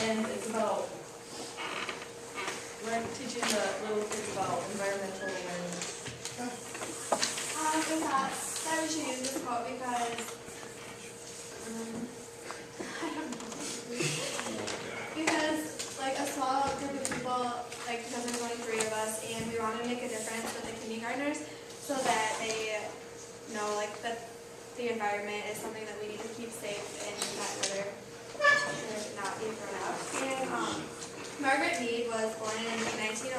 and it's about, we're teaching the little kids about environmental awareness. We thought that we should use this quote because, I don't know. Because, like, a small group of people, like, because there's only 3 of us, and we want to make a difference with the kindergartners so that they know, like, that the environment is something that we need to keep safe and that litter should not be thrown out. And Margaret Mead was born in 1901.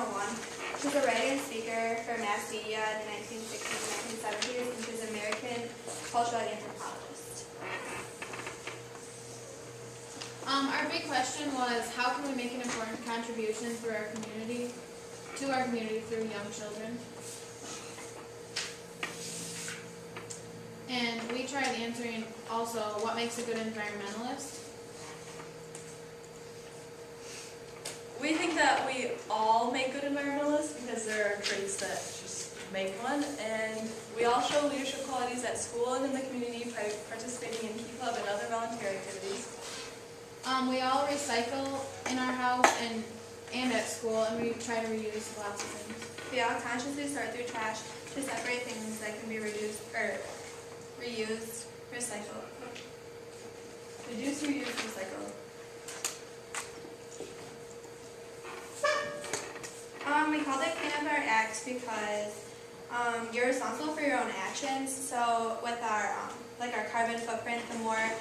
She was a writer and speaker for mass media in the 1960s and 1970s, and she was an American cultural anthropologist. Our big question was, how can we make an important contribution for our community, to our community through young children? And we tried answering also, what makes a good environmentalist? We think that we all make good environmentalists because there are traits that just make one, and we all show leadership qualities at school and in the community by participating in Key Club and other volunteer activities. We all recycle in our house and at school, and we try to reuse lots of things. We all consciously sort through trash to separate things that can be reduced or reused, recycled. Reduce, reuse, recycle. We called it Clean Up Our Act because you're responsible for your own actions. So with our like our carbon footprint, the more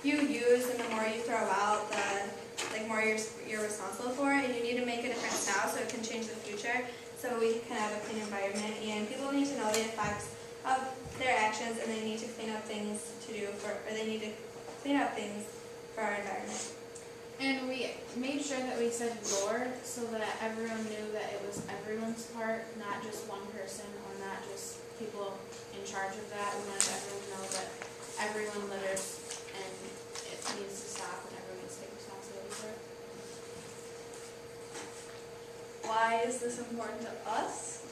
you use and the more you throw out, the more you're responsible for, and you need to make a difference now so it can change the future, so we can have a clean environment. And people need to know the effects of their actions, and they need to clean up things for our environment. And we made sure that we said your, so that everyone knew that it was everyone's part, not just one person or not just people in charge of that. We wanted everyone to know that everyone litters and it needs to stop and everyone needs to take responsibility for it. Why is this important to us?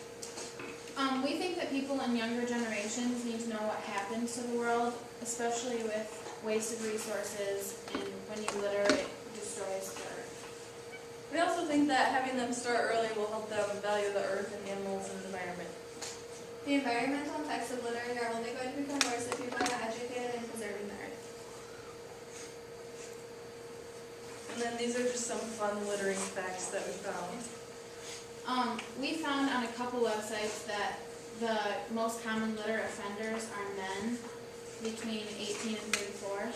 We think that people in younger generations need to know what happens to the world, especially with wasted resources, and when you litter, it destroys the earth. We also think that having them start early will help them value the earth and animals and the environment. The environmental effects of littering are only going to become worse if people are not educated in preserving the earth. And then these are just some fun littering facts that we found. We found on a couple websites that the most common litter offenders are men between 18 and 34.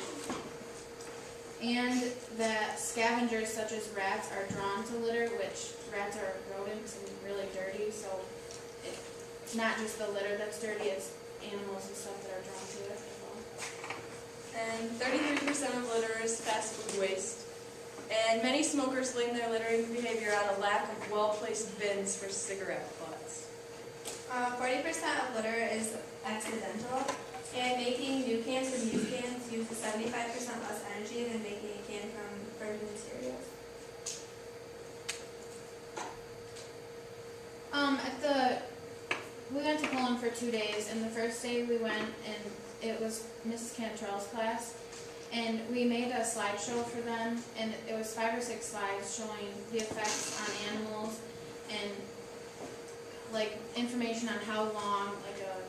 And that scavengers such as rats are drawn to litter, which rats are rodents and really dirty, so it's not just the litter that's dirty, it's animals and stuff that are drawn to it as well. And 33% of litter is fast food waste. And many smokers blame their littering behavior on a lack of well-placed bins for cigarette butts. 40% of litter is accidental, and making new cans from used cans uses 75% less energy than making a can from virgin materials. We went to Poland for 2 days, and the first day we went, and it was Mrs. Cantrell's class, and we made a slideshow for them, and it was 5 or 6 slides showing the effects on animals and like information on how long like a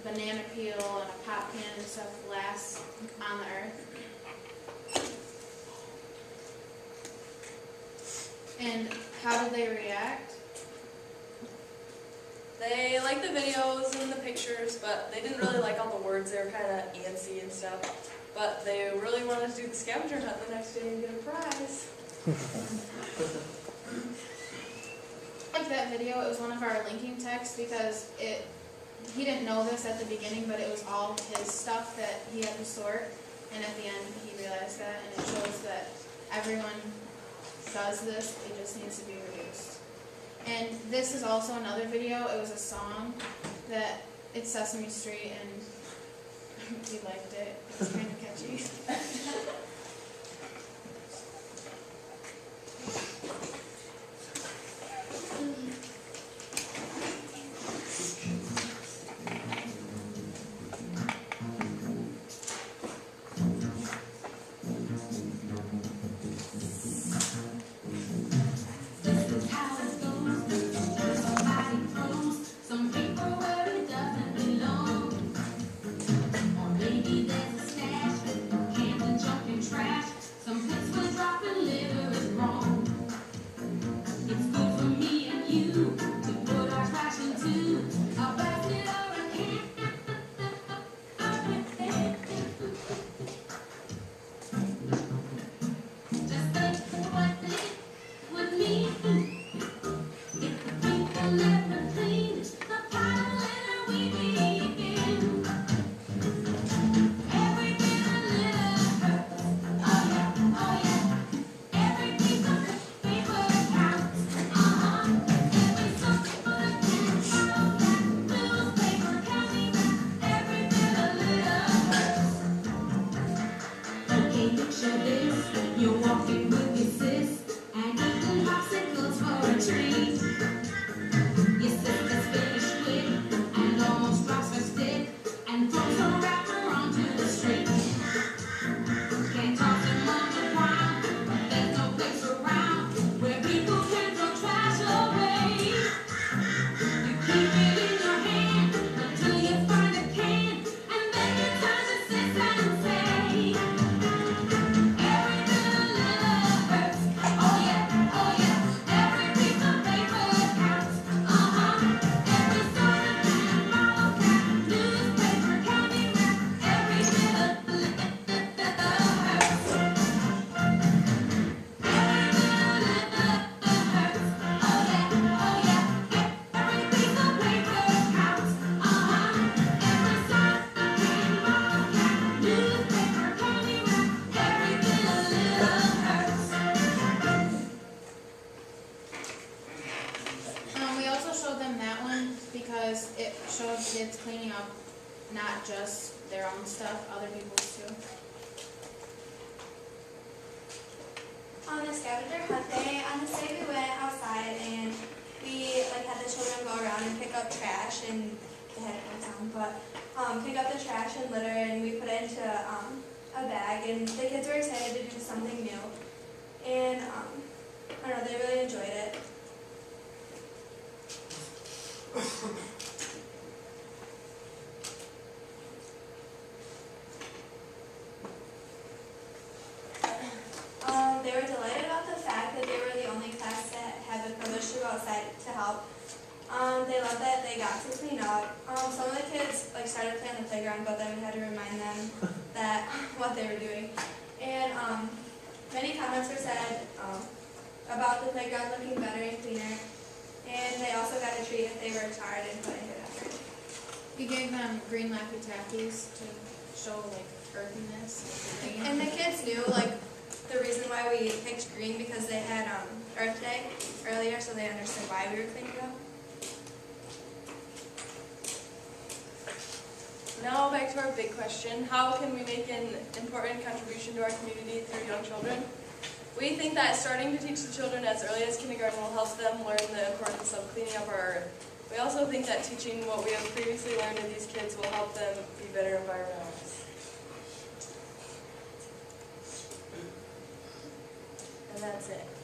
banana peel and a pop can and stuff lasts on the earth. And how did they react? They liked the videos and the pictures, but they didn't really like all the words. They were kind of antsy and stuff. But they really wanted to do the scavenger hunt the next day and get a prize. Like that video, it was one of our linking texts because he didn't know this at the beginning, but it was all his stuff that he had to sort, and at the end he realized that, and it shows that everyone does this, it just needs to be reduced. And this is also another video. It was a song that it's Sesame Street, and we liked it. It's kind of catchy. because it showed kids cleaning up not just their own stuff, other people's too. On the scavenger hunt day, on this day we went outside and we had the children go around and pick up trash, and they had it down, but pick up the trash and litter, and we put it into a bag, and the kids were excited to do something new, and I don't know, they really enjoyed it. They were delighted about the fact that they were the only class that had the privilege to go outside to help. They loved that they got to clean up. Some of the kids started playing on the playground, but then we had to remind them that what they were doing. And many comments were said about the playground looking better and cleaner. And they also got a treat if they worked hard and put in good effort. We gave them green Laffy Taffies to show earthiness. And the kids knew the reason why we picked green, because they had Earth Day earlier, so they understood why we were cleaning up. Now back to our big question, how can we make an important contribution to our community through young children? We think that starting to teach the children as early as kindergarten will help them learn the importance of cleaning up our earth. We also think that teaching what we have previously learned to these kids will help them be better environmentalists. And that's it.